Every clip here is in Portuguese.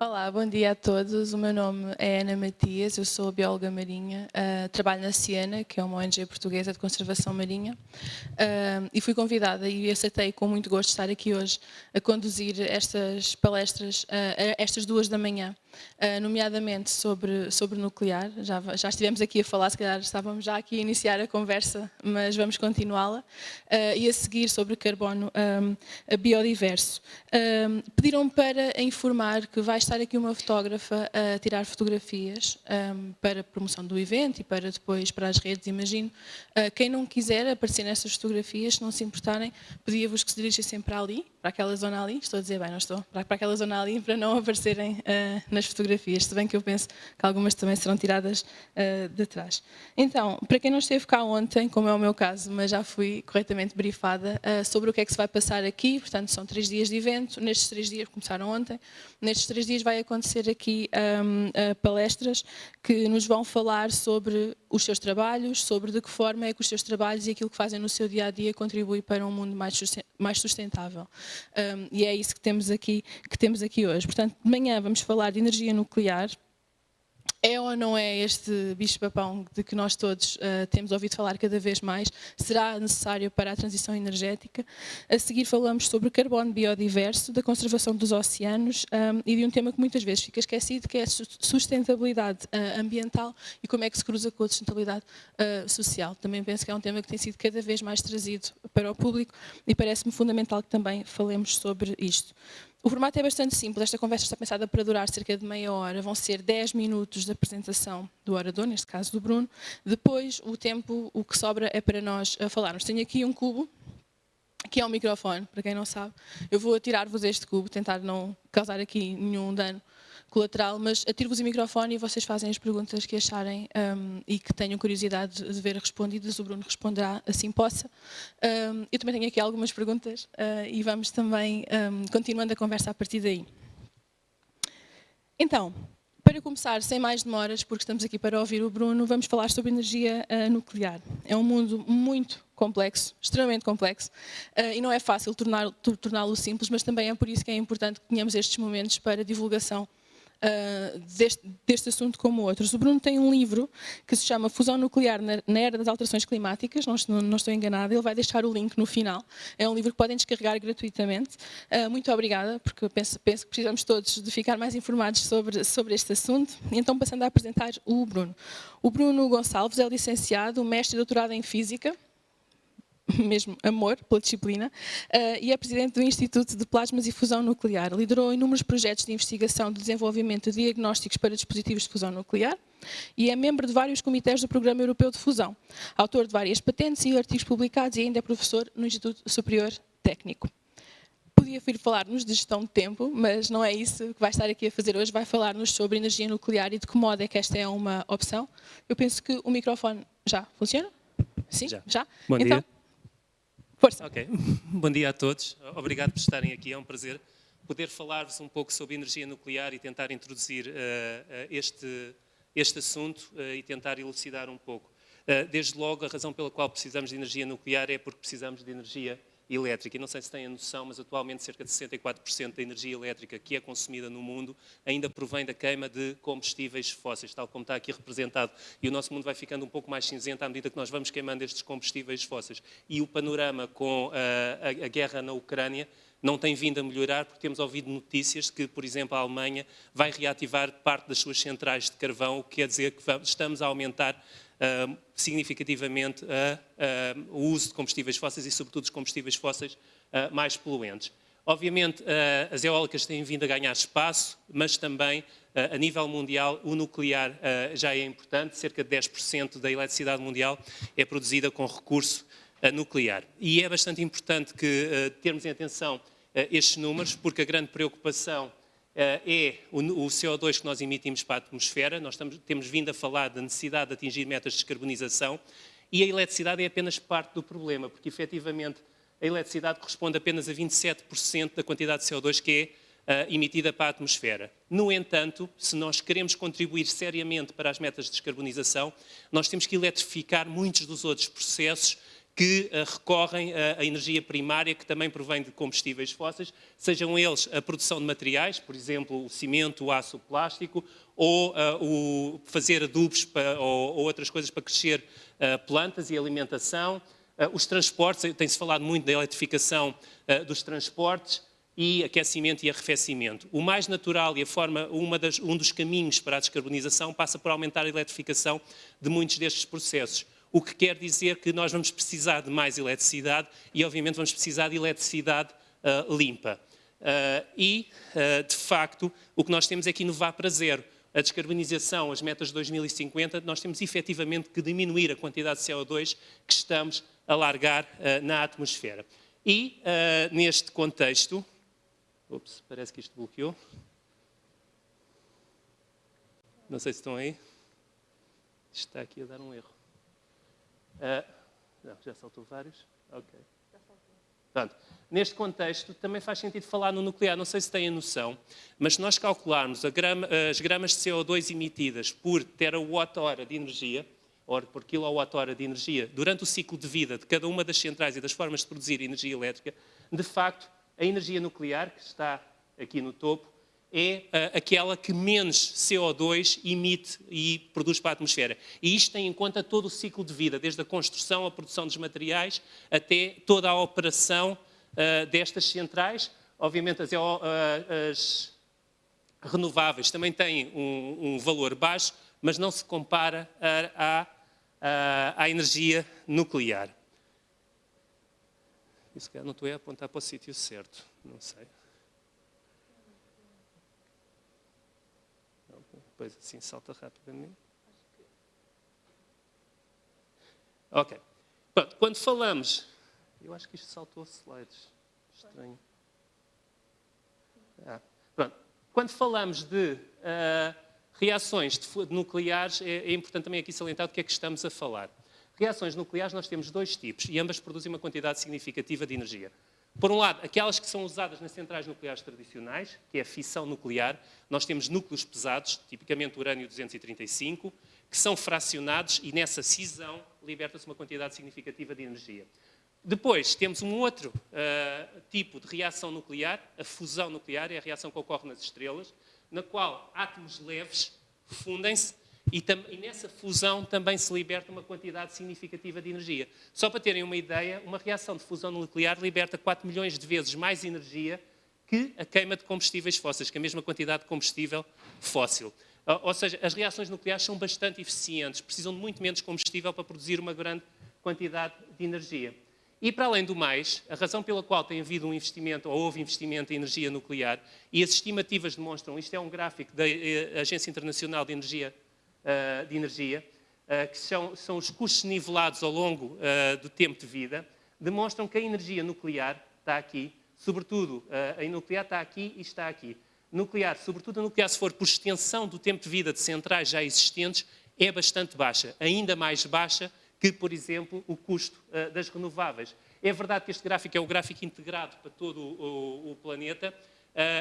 Olá, bom dia a todos. O meu nome é Ana Matias, eu sou bióloga marinha, trabalho na Ciena, que é uma ONG portuguesa de conservação marinha, e fui convidada e aceitei com muito gosto estar aqui hoje a conduzir estas palestras, estas 2 da manhã, nomeadamente sobre nuclear. Já estivemos aqui a falar, se calhar estávamos já aqui a iniciar a conversa, mas vamos continuá-la, e a seguir sobre carbono biodiverso. Pediram-me para informar que vai estar aqui uma fotógrafa a tirar fotografias para a promoção do evento e para depois para as redes, imagino. Quem não quiser aparecer nessas fotografias, se não se importarem, pedia-vos que se dirigissem para ali, para aquela zona ali. Estou a dizer bem, não estou? Para aquela zona ali, para não aparecerem nas fotografias, se bem que eu penso que algumas também serão tiradas de trás. Então, para quem não esteve cá ontem, como é o meu caso, mas já fui corretamente brifada sobre o que é que se vai passar aqui, portanto são 3 dias de evento, nestes 3 dias começaram ontem, nestes 3 dias vai acontecer aqui palestras que nos vão falar sobre os seus trabalhos, sobre de que forma é que os seus trabalhos e aquilo que fazem no seu dia-a-dia contribui para um mundo mais sustentável. E é isso que temos aqui hoje. Portanto, de manhã vamos falar de energia nuclear. É ou não é este bicho-papão de que nós todos temos ouvido falar cada vez mais? Será necessário para a transição energética? A seguir falamos sobre carbono biodiverso, da conservação dos oceanos e de um tema que muitas vezes fica esquecido, que é a sustentabilidade ambiental e como é que se cruza com a sustentabilidade social. Também penso que é um tema que tem sido cada vez mais trazido para o público e parece-me fundamental que também falemos sobre isto. O formato é bastante simples, esta conversa está pensada para durar cerca de meia hora, vão ser 10 minutos de apresentação do orador, neste caso do Bruno. Depois, o que sobra é para nós falarmos. Tenho aqui um cubo, que é um microfone, para quem não sabe. Eu vou atirar-vos este cubo, tentar não causar aqui nenhum dano colateral, mas atiro-vos o microfone e vocês fazem as perguntas que acharem e que tenham curiosidade de ver respondidas. O Bruno responderá assim possa. Eu também tenho aqui algumas perguntas e vamos também continuando a conversa a partir daí. Então, para começar, sem mais demoras, porque estamos aqui para ouvir o Bruno, vamos falar sobre energia nuclear. É um mundo muito complexo, extremamente complexo, e não é fácil torná-lo simples, mas também é por isso que é importante que tenhamos estes momentos para divulgação deste assunto como outros. O Bruno tem um livro que se chama Fusão Nuclear na Era das Alterações Climáticas, não estou enganada, ele vai deixar o link no final. É um livro que podem descarregar gratuitamente. Muito obrigada, porque penso que precisamos todos de ficar mais informados sobre este assunto. Então, passando a apresentar o Bruno. O Bruno Gonçalves é licenciado, mestre e doutorado em Física, mesmo amor pela disciplina, e é presidente do Instituto de Plasmas e Fusão Nuclear. Liderou inúmeros projetos de investigação de desenvolvimento de diagnósticos para dispositivos de fusão nuclear e é membro de vários comitês do Programa Europeu de Fusão, autor de várias patentes e artigos publicados e ainda é professor no Instituto Superior Técnico. Podia vir falar-nos de gestão de tempo, mas não é isso que vai estar aqui a fazer hoje. Vai falar-nos sobre energia nuclear e de que modo é que esta é uma opção. Eu penso que o microfone já funciona? Sim? Já? Bom então, dia. Força. Ok. Bom dia a todos. Obrigado por estarem aqui. É um prazer poder falar-vos um pouco sobre energia nuclear e tentar introduzir este assunto e tentar elucidar um pouco. Desde logo, a razão pela qual precisamos de energia nuclear é porque precisamos de energia elétrica. E não sei se têm a noção, mas atualmente cerca de 64% da energia elétrica que é consumida no mundo ainda provém da queima de combustíveis fósseis, tal como está aqui representado. E o nosso mundo vai ficando um pouco mais cinzento à medida que nós vamos queimando estes combustíveis fósseis. E o panorama com a guerra na Ucrânia não tem vindo a melhorar, porque temos ouvido notícias que, por exemplo, a Alemanha vai reativar parte das suas centrais de carvão, o que quer dizer que estamos a aumentar significativamente o uso de combustíveis fósseis e, sobretudo, os combustíveis fósseis mais poluentes. Obviamente, as eólicas têm vindo a ganhar espaço, mas também, a nível mundial, o nuclear já é importante. Cerca de 10% da eletricidade mundial é produzida com recurso nuclear. E é bastante importante que termos em atenção estes números, porque a grande preocupação é o CO2 que nós emitimos para a atmosfera. Nós temos vindo a falar da necessidade de atingir metas de descarbonização e a eletricidade é apenas parte do problema, porque efetivamente a eletricidade corresponde apenas a 27% da quantidade de CO2 que é emitida para a atmosfera. No entanto, se nós queremos contribuir seriamente para as metas de descarbonização, nós temos que eletrificar muitos dos outros processos que recorrem à energia primária, que também provém de combustíveis fósseis, sejam eles a produção de materiais, por exemplo, o cimento, o aço, o plástico, ou o fazer adubos ou outras coisas para crescer plantas e alimentação. Os transportes, tem-se falado muito da eletrificação dos transportes, e aquecimento e arrefecimento. O mais natural e um dos caminhos para a descarbonização passa por aumentar a eletrificação de muitos destes processos. O que quer dizer que nós vamos precisar de mais eletricidade e, obviamente, vamos precisar de eletricidade limpa. De facto, o que nós temos é que inovar para zero. A descarbonização, as metas de 2050, nós temos efetivamente que diminuir a quantidade de CO2 que estamos a largar na atmosfera. E, neste contexto... Ups, parece que isto bloqueou. Não sei se estão aí. Isto está aqui a dar um erro. Não, já saltou vários? Ok. Pronto. Neste contexto, também faz sentido falar no nuclear. Não sei se têm a noção, mas se nós calcularmos as gramas de CO2 emitidas por terawatt-hora de energia, ou por quilowatt-hora de energia, durante o ciclo de vida de cada uma das centrais e das formas de produzir energia elétrica, de facto, a energia nuclear, que está aqui no topo, é aquela que menos CO2 emite e produz para a atmosfera. E isto tem em conta todo o ciclo de vida, desde a construção, a produção dos materiais, até toda a operação destas centrais. Obviamente, as renováveis também têm um valor baixo, mas não se compara à energia nuclear. E se calhar não estou a apontar para o sítio certo, não sei. Não, depois assim salta rapidamente. Ok. Pronto, quando falamos... Eu acho que isto saltou slides. Estranho. Pronto. Quando falamos de reações nucleares, é importante também aqui salientar do que é que estamos a falar. Reações nucleares nós temos dois tipos e ambas produzem uma quantidade significativa de energia. Por um lado, aquelas que são usadas nas centrais nucleares tradicionais, que é a fissão nuclear, nós temos núcleos pesados, tipicamente urânio-235, que são fracionados e nessa cisão liberta-se uma quantidade significativa de energia. Depois temos um outro tipo de reação nuclear, a fusão nuclear, é a reação que ocorre nas estrelas, na qual átomos leves fundem-se e nessa fusão também se liberta uma quantidade significativa de energia. Só para terem uma ideia, uma reação de fusão nuclear liberta 4 milhões de vezes mais energia que a queima de combustíveis fósseis, que é a mesma quantidade de combustível fóssil. Ou seja, as reações nucleares são bastante eficientes, precisam de muito menos combustível para produzir uma grande quantidade de energia. E, para além do mais, a razão pela qual tem havido um investimento, ou houve investimento em energia nuclear, e as estimativas demonstram, isto é um gráfico da Agência Internacional de Energia, que são os custos nivelados ao longo do tempo de vida, demonstram que a energia nuclear está aqui, sobretudo a nuclear está aqui e está aqui. Nuclear, sobretudo a nuclear, se for por extensão do tempo de vida de centrais já existentes, é bastante baixa, ainda mais baixa que, por exemplo, o custo das renováveis. É verdade que este gráfico é o gráfico integrado para todo o planeta.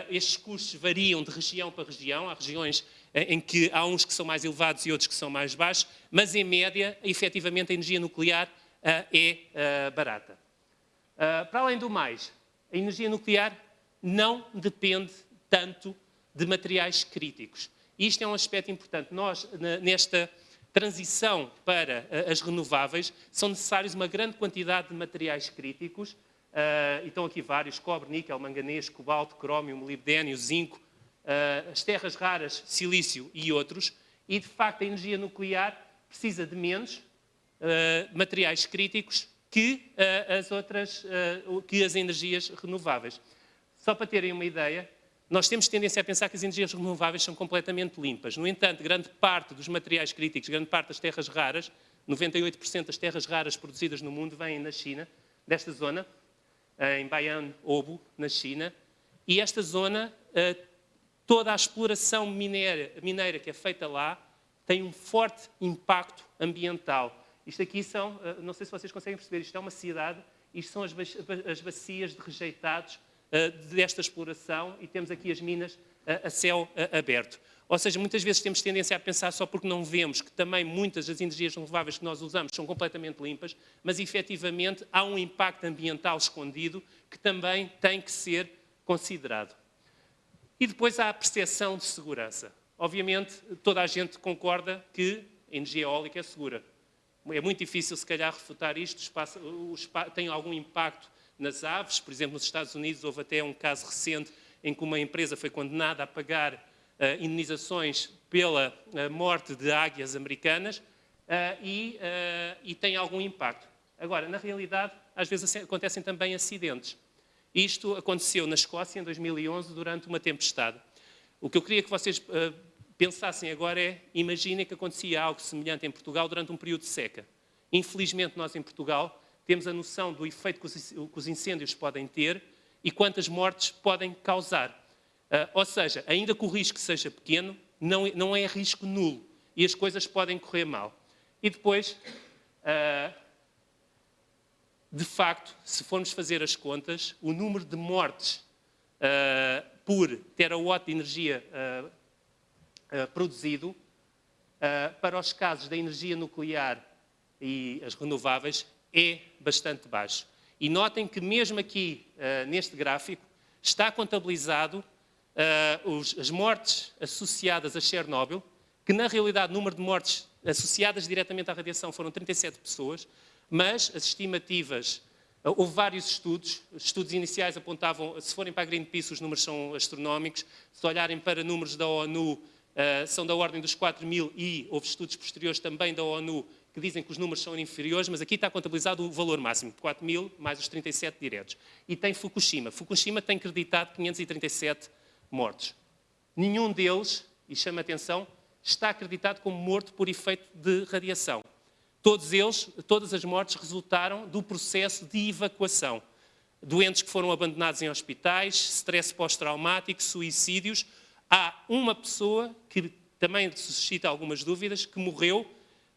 Estes custos variam de região para região. Há regiões em que há uns que são mais elevados e outros que são mais baixos, mas, em média, efetivamente, a energia nuclear é barata. Para além do mais, a energia nuclear não depende tanto de materiais críticos. Isto é um aspecto importante. Nós, nesta transição para as renováveis, são necessários uma grande quantidade de materiais críticos, e estão aqui vários: cobre, níquel, manganês, cobalto, crómio, molibdênio, zinco, as terras raras, silício e outros, e de facto a energia nuclear precisa de menos materiais críticos que as energias renováveis. Só para terem uma ideia, nós temos tendência a pensar que as energias renováveis são completamente limpas. No entanto, grande parte dos materiais críticos, grande parte das terras raras, 98% das terras raras produzidas no mundo vêm da China, desta zona, em Bayan-Obo, na China, e esta zona, toda a exploração mineira que é feita lá, tem um forte impacto ambiental. Isto aqui não sei se vocês conseguem perceber, isto é uma cidade, isto são as bacias de rejeitados desta exploração, e temos aqui as minas a céu aberto. Ou seja, muitas vezes temos tendência a pensar só porque não vemos que também muitas das energias renováveis que nós usamos são completamente limpas, mas efetivamente há um impacto ambiental escondido que também tem que ser considerado. E depois há a percepção de segurança. Obviamente, toda a gente concorda que a energia eólica é segura. É muito difícil, se calhar, refutar isto. Tem algum impacto nas aves. Por exemplo, nos Estados Unidos houve até um caso recente em que uma empresa foi condenada a pagar indenizações pela morte de águias americanas e tem algum impacto. Agora, na realidade, às vezes acontecem também acidentes. Isto aconteceu na Escócia em 2011 durante uma tempestade. O que eu queria que vocês pensassem agora é, imaginem que acontecia algo semelhante em Portugal durante um período de seca. Infelizmente, nós em Portugal temos a noção do efeito que os incêndios podem ter e quantas mortes podem causar. Ou seja, ainda que o risco seja pequeno, não é risco nulo e as coisas podem correr mal. E depois, de facto, se formos fazer as contas, o número de mortes por terawatt de energia produzido para os casos da energia nuclear e as renováveis é bastante baixo. E notem que mesmo aqui, neste gráfico, está contabilizado as mortes associadas a Chernobyl, que na realidade o número de mortes associadas diretamente à radiação foram 37 pessoas, mas as estimativas, houve vários estudos iniciais apontavam, se forem para a Greenpeace os números são astronómicos, se olharem para números da ONU são da ordem dos 4.000 e houve estudos posteriores também da ONU que dizem que os números são inferiores, mas aqui está contabilizado o valor máximo, de 4.000 mais os 37 diretos. E tem Fukushima. Fukushima tem acreditado 537 mortos. Nenhum deles, e chama a atenção, está acreditado como morto por efeito de radiação. Todas as mortes resultaram do processo de evacuação. Doentes que foram abandonados em hospitais, stress pós-traumático, suicídios. Há uma pessoa que também suscita algumas dúvidas, que morreu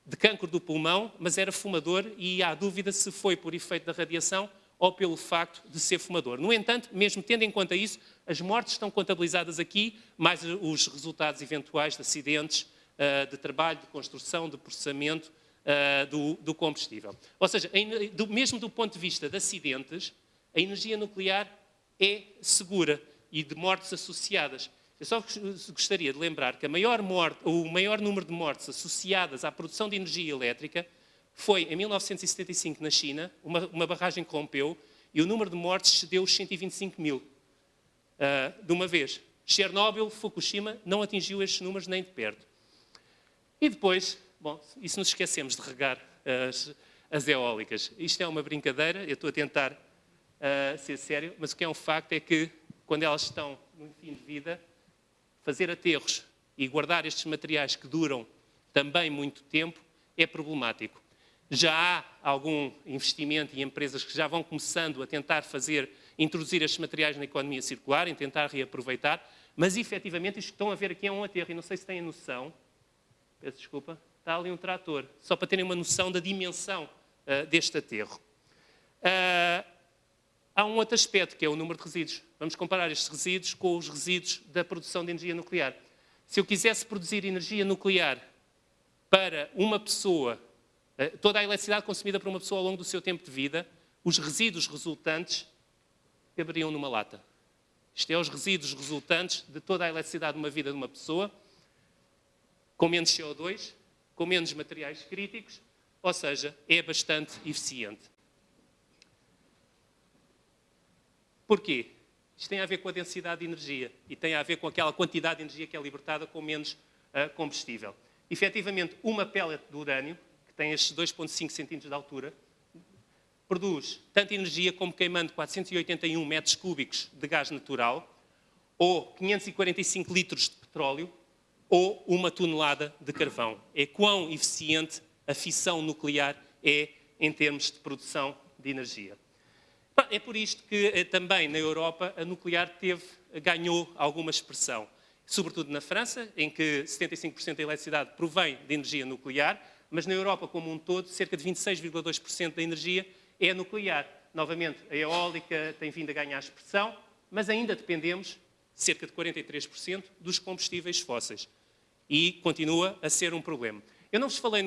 de cancro do pulmão, mas era fumador e há dúvida se foi por efeito da radiação ou pelo facto de ser fumador. No entanto, mesmo tendo em conta isso, as mortes estão contabilizadas aqui, mais os resultados eventuais de acidentes, de trabalho, de construção, de processamento do combustível. Ou seja, mesmo do ponto de vista de acidentes, a energia nuclear é segura e de mortes associadas. Eu só gostaria de lembrar que o maior número de mortes associadas à produção de energia elétrica foi em 1975 na China, uma barragem que rompeu e o número de mortes excedeu os 125 mil de uma vez. Chernobyl, Fukushima não atingiu estes números nem de perto. E depois, bom, e se nos esquecemos de regar as eólicas? Isto é uma brincadeira, eu estou a tentar ser sério, mas o que é um facto é que quando elas estão no fim de vida, fazer aterros e guardar estes materiais que duram também muito tempo é problemático. Já há algum investimento e empresas que já vão começando a tentar introduzir estes materiais na economia circular, em tentar reaproveitar, mas efetivamente isto que estão a ver aqui é um aterro e não sei se têm noção, peço desculpa, está ali um trator, só para terem uma noção da dimensão deste aterro. Há um outro aspecto, que é o número de resíduos. Vamos comparar estes resíduos com os resíduos da produção de energia nuclear. Se eu quisesse produzir energia nuclear para uma pessoa, toda a eletricidade consumida por uma pessoa ao longo do seu tempo de vida, os resíduos resultantes caberiam numa lata. Isto é os resíduos resultantes de toda a eletricidade de uma vida de uma pessoa, com menos CO2, com menos materiais críticos, ou seja, é bastante eficiente. Porquê? Isto tem a ver com a densidade de energia e tem a ver com aquela quantidade de energia que é libertada com menos combustível. Efetivamente, uma pellet de urânio, que tem estes 2,5 centímetros de altura, produz tanta energia como queimando 481 metros cúbicos de gás natural, ou 545 litros de petróleo, ou 1 tonelada de carvão. É quão eficiente a fissão nuclear é em termos de produção de energia. É por isto que também na Europa a nuclear ganhou alguma expressão, sobretudo na França, em que 75% da eletricidade provém de energia nuclear, mas na Europa como um todo, cerca de 26,2% da energia é nuclear. Novamente, a eólica tem vindo a ganhar expressão, mas ainda dependemos, cerca de 43%, dos combustíveis fósseis. e continua a ser um problema. Eu não vos falei,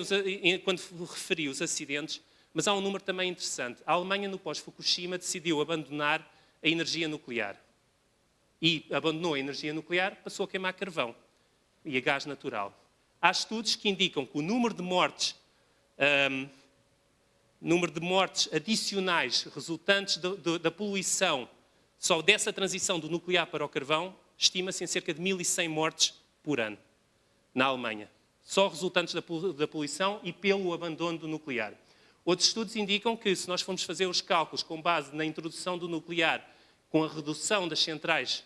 quando referi os acidentes, mas há um número também interessante. A Alemanha, no pós-Fukushima, decidiu abandonar a energia nuclear. E abandonou a energia nuclear, passou a queimar carvão e a gás natural. Há estudos que indicam que o número de mortes adicionais resultantes da poluição, só dessa transição do nuclear para o carvão, estima-se em cerca de 1.100 mortes por ano na Alemanha. Só resultantes da poluição e pelo abandono do nuclear. Outros estudos indicam que, se nós formos fazer os cálculos com base na introdução do nuclear, com a redução das centrais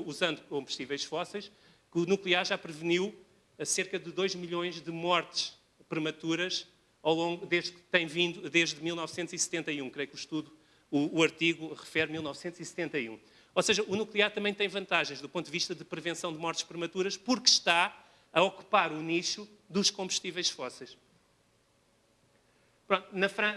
usando combustíveis fósseis, que o nuclear já preveniu cerca de 2 milhões de mortes prematuras desde 1971. Creio que o artigo refere 1971. Ou seja, o nuclear também tem vantagens do ponto de vista de prevenção de mortes prematuras, porque está a ocupar o nicho dos combustíveis fósseis. Pronto,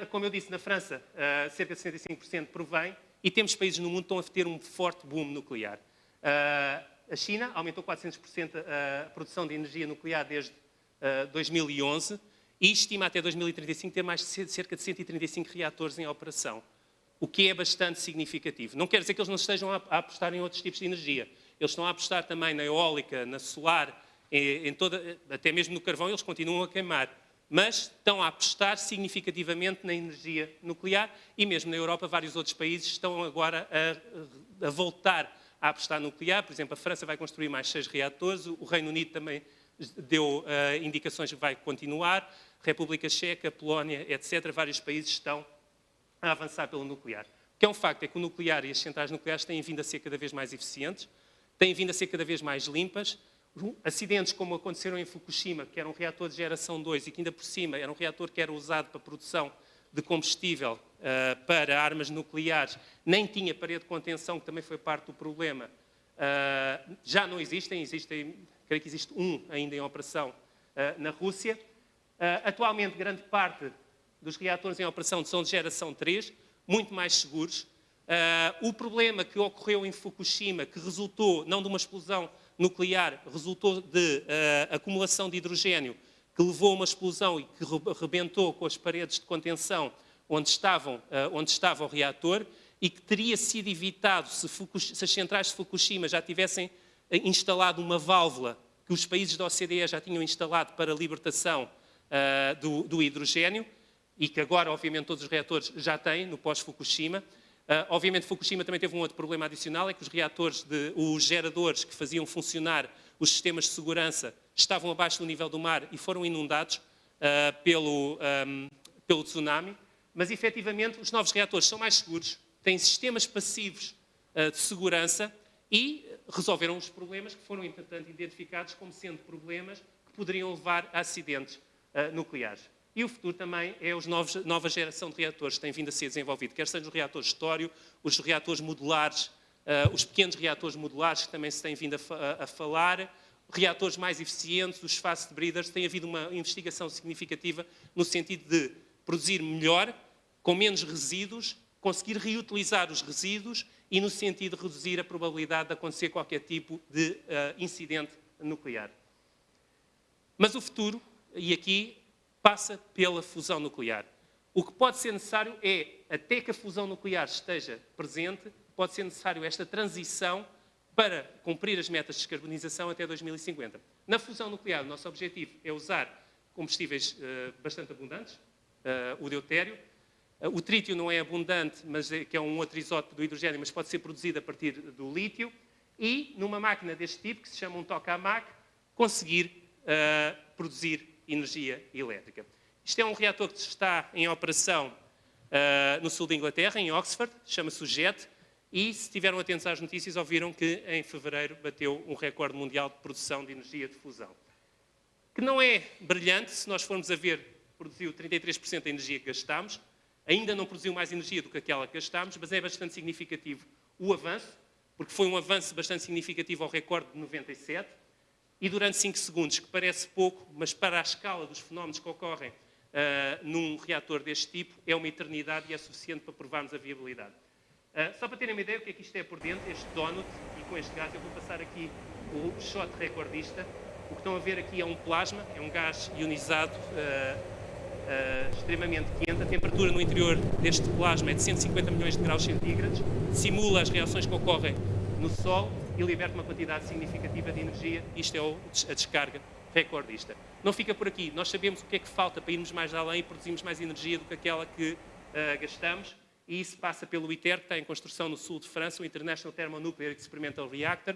como eu disse, na França, cerca de 65% provém, e temos países no mundo que estão a ter um forte boom nuclear. A China aumentou 400% a produção de energia nuclear desde 2011 e estima até 2035 ter mais de cerca de 135 reatores em operação, o que é bastante significativo. Não quer dizer que eles não estejam a apostar em outros tipos de energia. Eles estão a apostar também na eólica, na solar, até mesmo no carvão eles continuam a queimar. Mas estão a apostar significativamente na energia nuclear e mesmo na Europa vários outros países estão agora a voltar a apostar no nuclear. Por exemplo, a França vai construir mais 6 reatores, o Reino Unido também deu indicações que vai continuar, República Checa, Polónia, etc. Vários países estão a avançar pelo nuclear. O que é um facto é que o nuclear e as centrais nucleares têm vindo a ser cada vez mais eficientes, têm vindo a ser cada vez mais limpas. Acidentes como aconteceram em Fukushima, que era um reator de geração 2 e que ainda por cima era um reator que era usado para a produção de combustível para armas nucleares, nem tinha parede de contenção, que também foi parte do problema, já não existem, creio que existe um ainda em operação na Rússia. Atualmente, grande parte dos reatores em operação são de geração 3, muito mais seguros. O problema que ocorreu em Fukushima, que resultou não de uma explosão nuclear, resultou de acumulação de hidrogênio, que levou a uma explosão e que rebentou com as paredes de contenção onde estava o reator e que teria sido evitado se as centrais de Fukushima já tivessem instalado uma válvula que os países da OCDE já tinham instalado para a libertação do hidrogênio e que agora, obviamente, todos os reatores já têm no pós-Fukushima. Obviamente, Fukushima também teve um outro problema adicional, é que os geradores que faziam funcionar os sistemas de segurança estavam abaixo do nível do mar e foram inundados pelo tsunami, mas, efetivamente, os novos reatores são mais seguros, têm sistemas passivos de segurança e resolveram os problemas que foram, entretanto, identificados como sendo problemas que poderiam levar a acidentes nucleares. E o futuro também é a nova geração de reatores que tem vindo a ser desenvolvido, quer sejam os reatores de estório, os reatores modulares, os pequenos reatores modulares que também se tem vindo a falar, reatores mais eficientes, os fast breeders. Tem havido uma investigação significativa no sentido de produzir melhor, com menos resíduos, conseguir reutilizar os resíduos e no sentido de reduzir a probabilidade de acontecer qualquer tipo de incidente nuclear. Mas o futuro, e aqui, passa pela fusão nuclear. O que pode ser necessário é, até que a fusão nuclear esteja presente, pode ser necessário esta transição para cumprir as metas de descarbonização até 2050. Na fusão nuclear, o nosso objetivo é usar combustíveis bastante abundantes, o deutério. O trítio não é abundante, mas que é um outro isótopo do hidrogênio, mas pode ser produzido a partir do lítio. E, numa máquina deste tipo, que se chama um tokamak, conseguir produzir energia elétrica. Isto é um reator que está em operação no sul da Inglaterra, em Oxford, chama-se o JET, e se estiveram atentos às notícias, ouviram que em fevereiro bateu um recorde mundial de produção de energia de fusão. Que não é brilhante, se nós formos a ver, produziu 33% da energia que gastámos, ainda não produziu mais energia do que aquela que gastámos, mas é bastante significativo o avanço, porque foi um avanço bastante significativo ao recorde de 97, e durante 5 segundos, que parece pouco, mas para a escala dos fenómenos que ocorrem num reator deste tipo, é uma eternidade e é suficiente para provarmos a viabilidade. Só para terem uma ideia do que é que isto é por dentro, este donut, e com este gás eu vou passar aqui o shot recordista. O que estão a ver aqui é um plasma, é um gás ionizado extremamente quente. A temperatura no interior deste plasma é de 150 milhões de graus centígrados, simula as reações que ocorrem no Sol e liberta uma quantidade significativa de energia. Isto é a descarga recordista. Não fica por aqui. Nós sabemos o que é que falta para irmos mais além e produzirmos mais energia do que aquela que gastamos, e isso passa pelo ITER, que está em construção no sul de França, o International Thermonuclear Experimental Reactor.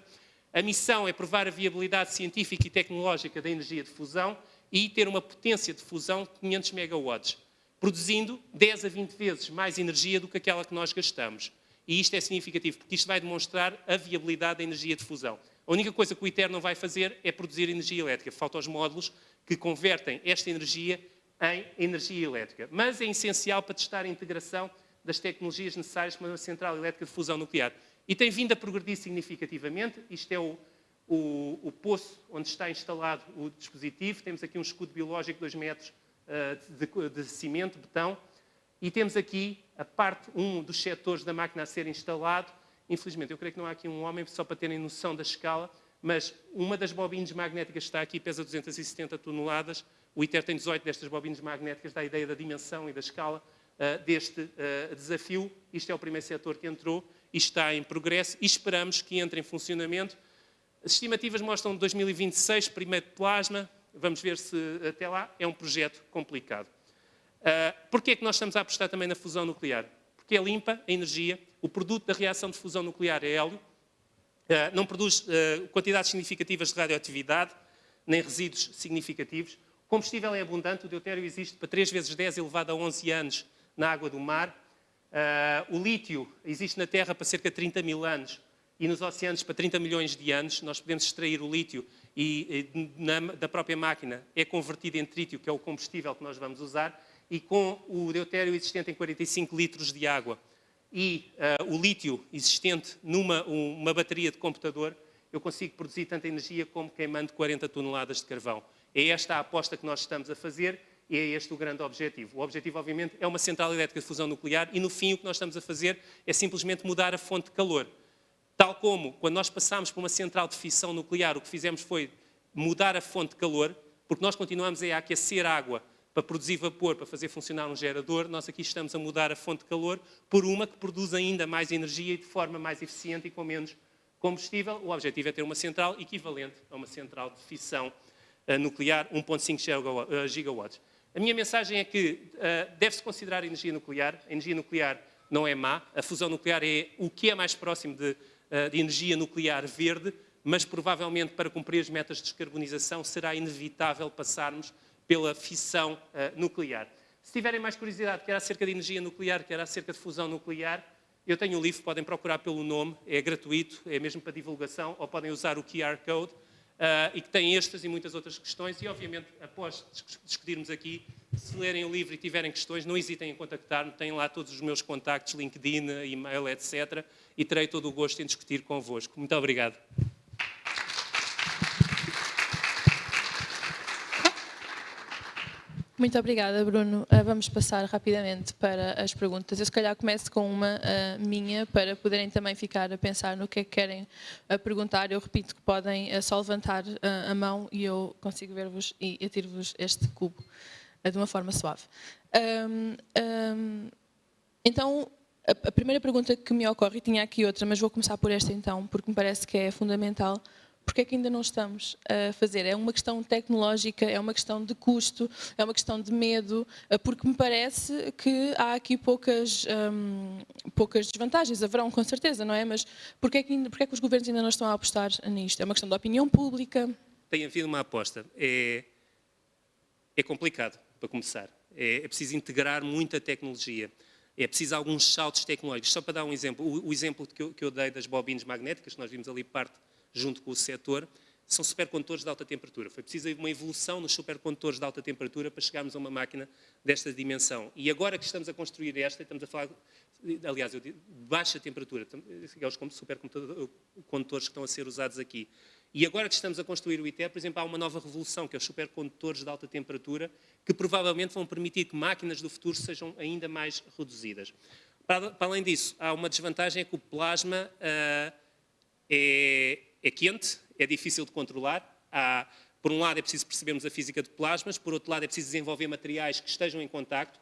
A missão é provar a viabilidade científica e tecnológica da energia de fusão e ter uma potência de fusão de 500 megawatts, produzindo 10 a 20 vezes mais energia do que aquela que nós gastamos. E isto é significativo, porque isto vai demonstrar a viabilidade da energia de fusão. A única coisa que o ITER não vai fazer é produzir energia elétrica. Faltam os módulos que convertem esta energia em energia elétrica. Mas é essencial para testar a integração das tecnologias necessárias para uma central elétrica de fusão nuclear. E tem vindo a progredir significativamente. Isto é o poço onde está instalado o dispositivo. Temos aqui um escudo biológico de 2 metros de cimento, betão. E temos aqui a parte, um dos setores da máquina a ser instalado. Infelizmente, eu creio que não há aqui um homem, só para terem noção da escala, mas uma das bobinas magnéticas que está aqui pesa 270 toneladas. O ITER tem 18 destas bobinas magnéticas, dá a ideia da dimensão e da escala deste desafio. Isto é o primeiro setor que entrou e está em progresso e esperamos que entre em funcionamento. As estimativas mostram 2026, primeiro plasma. Vamos ver se até lá é um projeto complicado. Porquê é que nós estamos a apostar também na fusão nuclear? Porque é limpa a energia, o produto da reação de fusão nuclear é hélio, não produz quantidades significativas de radioatividade, nem resíduos significativos. O combustível é abundante, o deutério existe para 3 vezes 10 elevado a 11 anos na água do mar. O lítio existe na Terra para cerca de 30 mil anos e nos oceanos para 30 milhões de anos. Nós podemos extrair o lítio e da própria máquina é convertido em trítio, que é o combustível que nós vamos usar, e com o deutério existente em 45 litros de água e o lítio existente numa bateria de computador, eu consigo produzir tanta energia como queimando 40 toneladas de carvão. É esta a aposta que nós estamos a fazer e é este o grande objetivo. O objetivo, obviamente, é uma central elétrica de fusão nuclear e, no fim, o que nós estamos a fazer é simplesmente mudar a fonte de calor. Tal como, quando nós passámos por uma central de fissão nuclear, o que fizemos foi mudar a fonte de calor, porque nós continuamos a aquecer água para produzir vapor, para fazer funcionar um gerador. Nós aqui estamos a mudar a fonte de calor por uma que produz ainda mais energia e de forma mais eficiente e com menos combustível. O objetivo é ter uma central equivalente a uma central de fissão nuclear, 1,5 gigawatts. A minha mensagem é que deve-se considerar a energia nuclear. A energia nuclear não é má. A fusão nuclear é o que é mais próximo de energia nuclear verde, mas provavelmente para cumprir as metas de descarbonização será inevitável passarmos pela fissão nuclear. Se tiverem mais curiosidade, quer acerca de energia nuclear, quer acerca de fusão nuclear, eu tenho um livro, podem procurar pelo nome, é gratuito, é mesmo para divulgação, ou podem usar o QR Code, e que tem estas e muitas outras questões, e obviamente, após discutirmos aqui, se lerem o livro e tiverem questões, não hesitem em contactar-me, têm lá todos os meus contactos, LinkedIn, e-mail, etc., e terei todo o gosto em discutir convosco. Muito obrigado. Muito obrigada, Bruno. Vamos passar rapidamente para as perguntas. Eu, se calhar, começo com uma minha, para poderem também ficar a pensar no que é que querem perguntar. Eu repito que podem só levantar a mão e eu consigo ver-vos e atiro-vos este cubo de uma forma suave. Então, a primeira pergunta que me ocorre, e tinha aqui outra, mas vou começar por esta então, porque me parece que é fundamental. Porque é que ainda não estamos a fazer? É uma questão tecnológica, é uma questão de custo, é uma questão de medo, porque me parece que há aqui poucas desvantagens, haverão com certeza, não é? Mas porque é que os governos ainda não estão a apostar nisto? É uma questão de opinião pública? Tem havido uma aposta. É complicado, para começar. É preciso integrar muita tecnologia. É preciso alguns saltos tecnológicos. Só para dar um exemplo, o exemplo que eu dei das bobinas magnéticas, que nós vimos ali parte junto com o setor, são supercondutores de alta temperatura. Foi preciso uma evolução nos supercondutores de alta temperatura para chegarmos a uma máquina desta dimensão. E agora que estamos a construir esta, estamos a falar, aliás, de baixa temperatura, os supercondutores que estão a ser usados aqui. E agora que estamos a construir o ITER, por exemplo, há uma nova revolução, que é os supercondutores de alta temperatura, que provavelmente vão permitir que máquinas do futuro sejam ainda mais reduzidas. Para além disso, há uma desvantagem, é que o plasma é quente, é difícil de controlar, Por um lado é preciso percebermos a física de plasmas, por outro lado é preciso desenvolver materiais que estejam em contacto.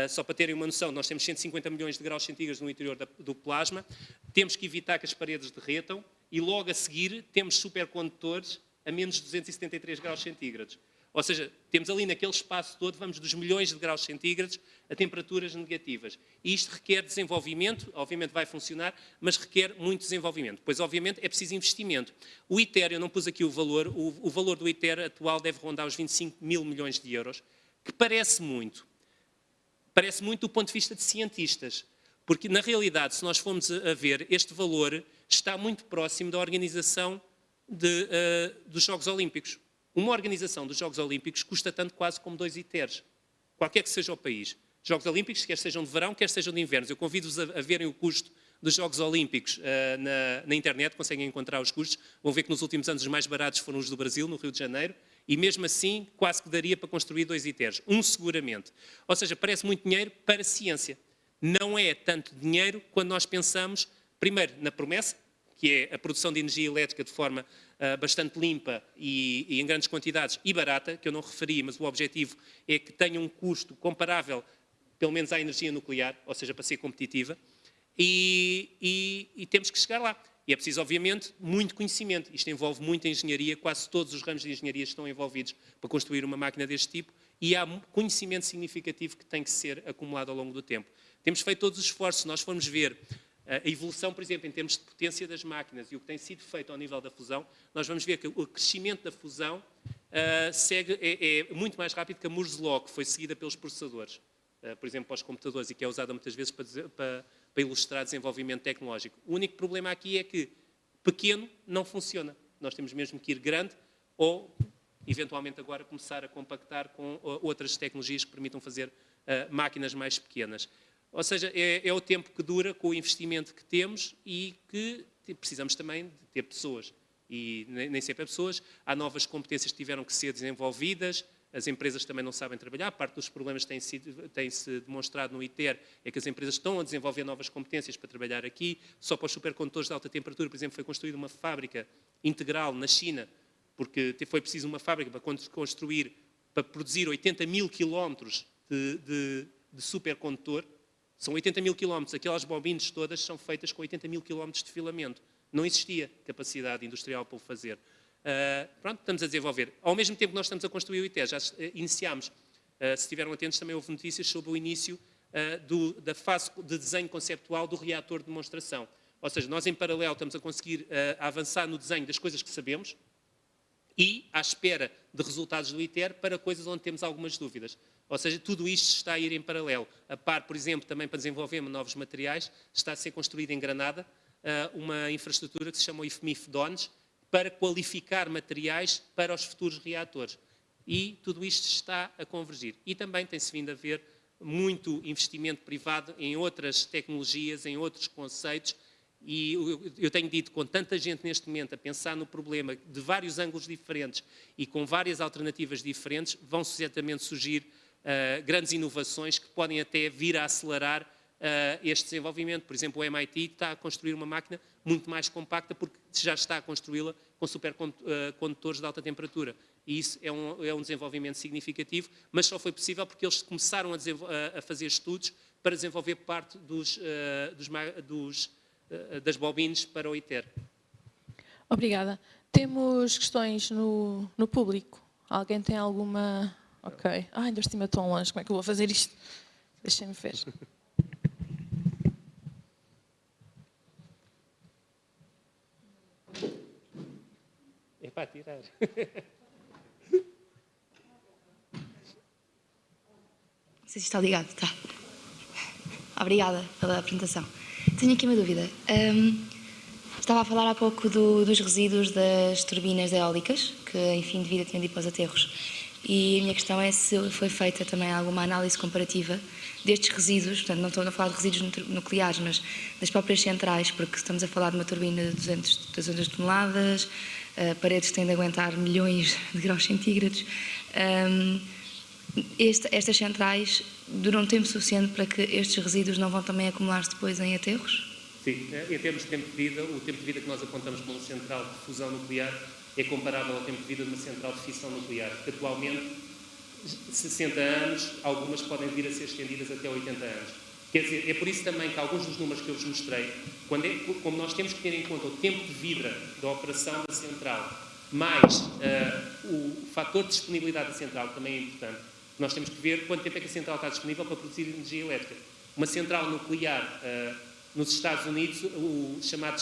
Só para terem uma noção, nós temos 150 milhões de graus centígrados no interior do plasma, temos que evitar que as paredes derretam e logo a seguir temos supercondutores a menos de 273 graus centígrados. Ou seja, temos ali naquele espaço todo, vamos dos milhões de graus centígrados a temperaturas negativas. E isto requer desenvolvimento, obviamente vai funcionar, mas requer muito desenvolvimento. Pois, obviamente, é preciso investimento. O ITER, eu não pus aqui o valor do ITER atual deve rondar os 25 mil milhões de euros, que parece muito. Parece muito do ponto de vista de cientistas, porque, na realidade, se nós formos a ver, este valor está muito próximo da organização dos Jogos Olímpicos. Uma organização dos Jogos Olímpicos custa tanto quase como 2 ITERs, qualquer que seja o país. Jogos Olímpicos, quer sejam de verão, quer sejam de inverno. Eu convido-vos a verem o custo dos Jogos Olímpicos na internet, conseguem encontrar os custos. Vão ver que nos últimos anos os mais baratos foram os do Brasil, no Rio de Janeiro, e mesmo assim quase que daria para construir 2 ITERs. Um seguramente. Ou seja, parece muito dinheiro para a ciência. Não é tanto dinheiro quando nós pensamos, primeiro, na promessa, que é a produção de energia elétrica de forma bastante limpa e em grandes quantidades e barata, que eu não referi, mas o objetivo é que tenha um custo comparável, pelo menos à energia nuclear, ou seja, para ser competitiva, e temos que chegar lá. E é preciso, obviamente, muito conhecimento. Isto envolve muita engenharia, quase todos os ramos de engenharia estão envolvidos para construir uma máquina deste tipo, e há conhecimento significativo que tem que ser acumulado ao longo do tempo. Temos feito todos os esforços. Se nós formos ver a evolução, por exemplo, em termos de potência das máquinas e o que tem sido feito ao nível da fusão, nós vamos ver que o crescimento da fusão é muito mais rápido que a Moore's Law, que foi seguida pelos processadores, por exemplo, para os computadores, e que é usada muitas vezes para ilustrar desenvolvimento tecnológico. O único problema aqui é que pequeno não funciona. Nós temos mesmo que ir grande ou, eventualmente agora, começar a compactar com outras tecnologias que permitam fazer máquinas mais pequenas. Ou seja, é o tempo que dura com o investimento que temos e que precisamos também de ter pessoas. E nem sempre é pessoas. Há novas competências que tiveram que ser desenvolvidas. As empresas também não sabem trabalhar. Parte dos problemas que tem-se demonstrado no ITER é que as empresas estão a desenvolver novas competências para trabalhar aqui. Só para os supercondutores de alta temperatura, por exemplo, foi construída uma fábrica integral na China, porque foi preciso uma fábrica para produzir 80 mil quilómetros de supercondutor. São 80 mil quilómetros, aquelas bobinas todas são feitas com 80 mil quilómetros de filamento. Não existia capacidade industrial para o fazer. Pronto, estamos a desenvolver. Ao mesmo tempo que nós estamos a construir o ITER, já iniciámos, se estiveram atentos, também houve notícias sobre o início da fase de desenho conceptual do reator de demonstração. Ou seja, nós em paralelo estamos a conseguir avançar no desenho das coisas que sabemos e à espera de resultados do ITER para coisas onde temos algumas dúvidas. Ou seja, tudo isto está a ir em paralelo. A par, por exemplo, também para desenvolver novos materiais, está a ser construída em Granada uma infraestrutura que se chama o IFMIF-DONES para qualificar materiais para os futuros reatores. E tudo isto está a convergir. E também tem-se vindo a ver muito investimento privado em outras tecnologias, em outros conceitos. E eu tenho dito, com tanta gente neste momento a pensar no problema de vários ângulos diferentes e com várias alternativas diferentes, vão certamente surgir grandes inovações que podem até vir a acelerar este desenvolvimento. Por exemplo, o MIT está a construir uma máquina muito mais compacta porque já está a construí-la com supercondutores de alta temperatura. E isso é um desenvolvimento significativo, mas só foi possível porque eles começaram a fazer estudos para desenvolver parte das bobinas para o ITER. Obrigada. Temos questões no público. Alguém tem alguma... Ok. Ainda estima tão longe. Como é que eu vou fazer isto? Deixem-me ver. É para tirar. Não sei se está ligado. Está. Obrigada pela apresentação. Tenho aqui uma dúvida. Estava a falar há pouco dos resíduos das turbinas eólicas, que em fim de vida tinham de ir para os aterros. E a minha questão é se foi feita também alguma análise comparativa destes resíduos, portanto não estou a falar de resíduos nucleares, mas das próprias centrais, porque estamos a falar de uma turbina de 200 toneladas, paredes que têm de aguentar milhões de graus centígrados. Estas centrais duram tempo suficiente para que estes resíduos não vão também acumular-se depois em aterros? Sim, em termos de tempo de vida, o tempo de vida que nós apontamos para uma central de fusão nuclear é comparável ao tempo de vida de uma central de fissão nuclear, que atualmente, 60 anos, algumas podem vir a ser estendidas até 80 anos. Quer dizer, é por isso também que alguns dos números que eu vos mostrei, como nós temos que ter em conta o tempo de vida da operação da central, mais o fator de disponibilidade da central, que também é importante, nós temos que ver quanto tempo é que a central está disponível para produzir energia elétrica. Uma central nuclear nos Estados Unidos, o chamado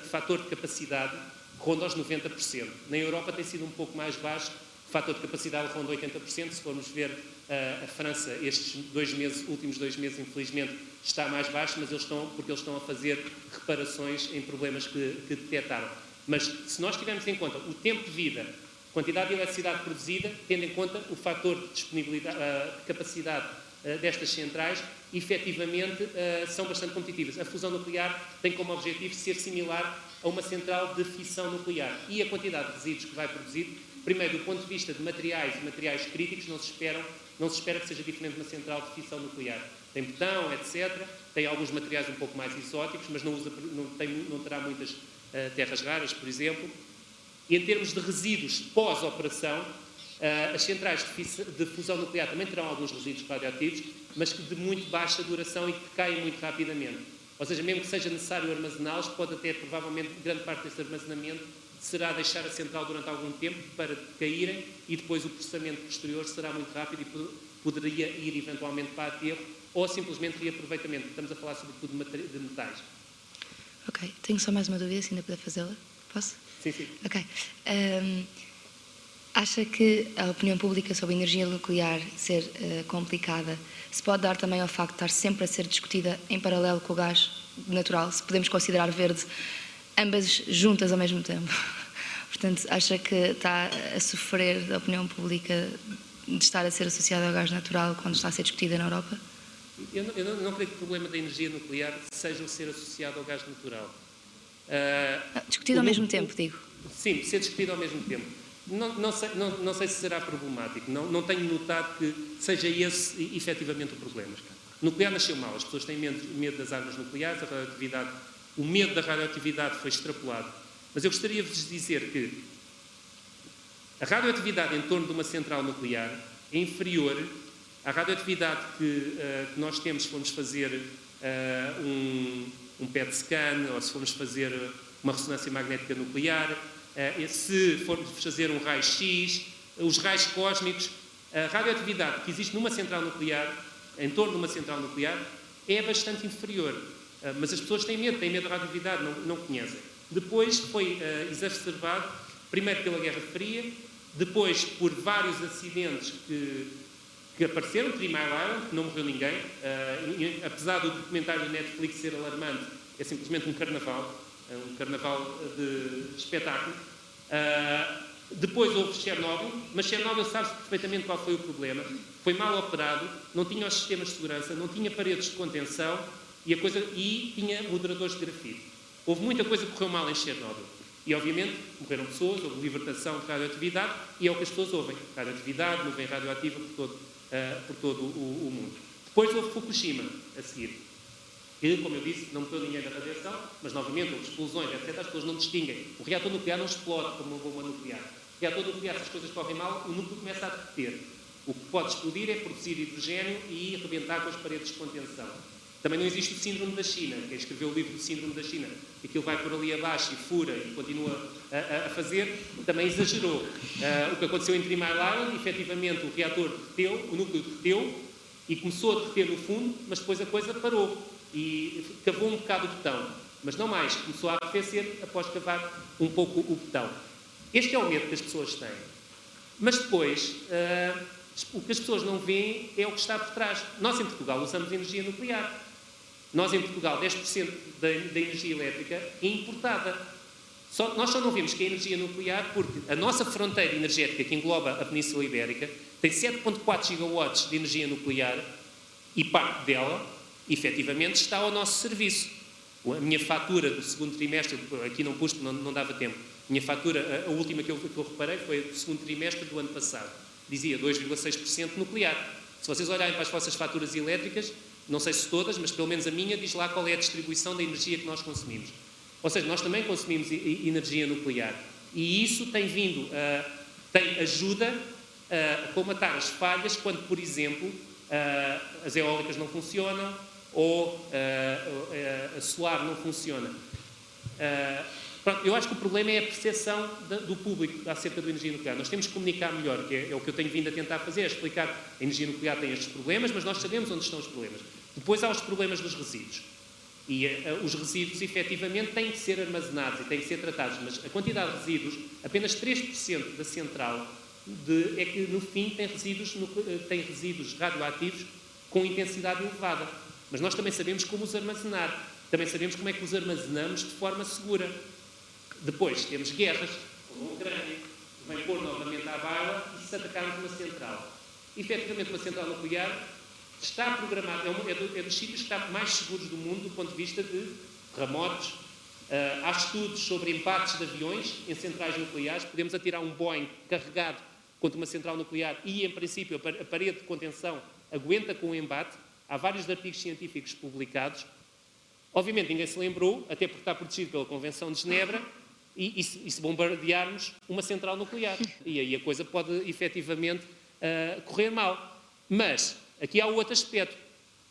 fator de capacidade ronda aos 90%. Na Europa tem sido um pouco mais baixo, o fator de capacidade ronda 80%. Se formos ver a França, estes últimos 2 meses, infelizmente, está mais baixo, mas porque eles estão a fazer reparações em problemas que detectaram. Mas se nós tivermos em conta o tempo de vida, quantidade de eletricidade produzida, tendo em conta o fator de disponibilidade, de capacidade destas centrais, efetivamente são bastante competitivas. A fusão nuclear tem como objetivo ser similar a uma central de fissão nuclear. E a quantidade de resíduos que vai produzir, primeiro, do ponto de vista de materiais e materiais críticos, não se espera que seja diferente de uma central de fissão nuclear. Tem betão, etc. Tem alguns materiais um pouco mais exóticos, mas não terá muitas terras raras, por exemplo. E em termos de resíduos pós-operação, as centrais de fusão nuclear também terão alguns resíduos radioativos, mas de muito baixa duração e que caem muito rapidamente. Ou seja, mesmo que seja necessário armazená-los, pode até, provavelmente, grande parte desse armazenamento será deixar a central durante algum tempo para caírem e depois o processamento posterior será muito rápido e poderia ir eventualmente para aterro ou simplesmente reaproveitamento. Estamos a falar sobretudo de metais. Ok, tenho só mais uma dúvida, se ainda puder fazê-la. Posso? Sim, sim. Ok. Acha que a opinião pública sobre a energia nuclear ser complicada se pode dar também ao facto de estar sempre a ser discutida em paralelo com o gás natural, se podemos considerar verde ambas juntas ao mesmo tempo? Portanto, acha que está a sofrer da opinião pública de estar a ser associada ao gás natural quando está a ser discutida na Europa? Eu não creio que o problema da energia nuclear seja o ser associado ao gás natural. Discutido ao mesmo tempo, digo. Sim, ser discutido ao mesmo tempo. Não sei se será problemático. Não tenho notado que seja esse efetivamente o problema. O nuclear nasceu mal. As pessoas têm medo das armas nucleares, o medo da radioatividade foi extrapolado. Mas eu gostaria de vos dizer que a radioatividade em torno de uma central nuclear é inferior à radioatividade que nós temos se formos fazer um PET scan ou se formos fazer uma ressonância magnética nuclear, se formos fazer um raio-x, os raios cósmicos. A radioatividade que existe numa central nuclear, em torno de uma central nuclear, é bastante inferior. Mas as pessoas têm medo da radioatividade, não conhecem. Depois foi exacerbado, primeiro pela Guerra Fria, depois por vários acidentes que apareceram, Three Mile Island, que não morreu ninguém, apesar do documentário do Netflix ser alarmante, é simplesmente um carnaval de espetáculo. Depois houve Chernobyl, mas Chernobyl sabe-se perfeitamente qual foi o problema. Foi mal operado, não tinha os sistemas de segurança, não tinha paredes de contenção e tinha moderadores de grafite. Houve muita coisa que correu mal em Chernobyl. E, obviamente, morreram pessoas, houve libertação de radioatividade e é o que as pessoas ouvem. Radioatividade, nuvem radioativa por todo o mundo. Depois houve Fukushima, a seguir. Que, como eu disse, não morreu ninguém da radiação, mas, novamente, houve explosões, etc. As pessoas não distinguem. O reator nuclear não explode como uma bomba nuclear. O reator nuclear, se as coisas correm mal, o núcleo começa a derreter. O que pode explodir é produzir hidrogênio e arrebentar com as paredes de contenção. Também não existe o síndrome da China. Quem escreveu o livro do síndrome da China, aquilo vai por ali abaixo e fura e continua a fazer, também exagerou. O que aconteceu em Three Mile Island, efetivamente o reator derreteu, o núcleo derreteu e começou a derreter no fundo, mas depois a coisa parou e cavou um bocado o betão. Mas não mais, começou a arrefecer após cavar um pouco o betão. Este é o medo que as pessoas têm. Mas depois, o que as pessoas não veem é o que está por trás. Nós em Portugal usamos energia nuclear. Nós, em Portugal, 10% da energia elétrica é importada. Nós só não vemos que é energia nuclear porque a nossa fronteira energética, que engloba a Península Ibérica, tem 7,4 gigawatts de energia nuclear e parte dela, efetivamente, está ao nosso serviço. A minha fatura do segundo trimestre, aqui não pus porque não dava tempo, a minha fatura, a última que eu reparei, foi do segundo trimestre do ano passado. Dizia 2,6% nuclear. Se vocês olharem para as vossas faturas elétricas, não sei se todas, mas pelo menos a minha, diz lá qual é a distribuição da energia que nós consumimos. Ou seja, nós também consumimos energia nuclear. E isso tem vindo, tem ajuda a colmatar as falhas quando, por exemplo, as eólicas não funcionam ou a solar não funciona. Pronto, eu acho que o problema é a percepção do público acerca da energia nuclear. Nós temos que comunicar melhor, que é o que eu tenho vindo a tentar fazer, é explicar que a energia nuclear tem estes problemas, mas nós sabemos onde estão os problemas. Depois há os problemas dos resíduos. E os resíduos, efetivamente, têm que ser armazenados e têm que ser tratados, mas a quantidade de resíduos, apenas 3% da central é que, no fim, tem resíduos radioativos com intensidade elevada. Mas nós também sabemos como os armazenar. Também sabemos como é que os armazenamos de forma segura. Depois temos guerras, como a Ucrânia, que vem pôr novamente à baila e se atacarmos uma central. Efetivamente, uma central nuclear está programada, é dos sítios que está mais seguros do mundo do ponto de vista de terremotos. Há estudos sobre empates de aviões em centrais nucleares. Podemos atirar um Boeing carregado contra uma central nuclear e, em princípio, a parede de contenção aguenta com o embate. Há vários artigos científicos publicados. Obviamente, ninguém se lembrou, até porque está protegido pela Convenção de Genebra, e se bombardearmos uma central nuclear. E aí a coisa pode, efetivamente, correr mal. Mas aqui há outro aspecto.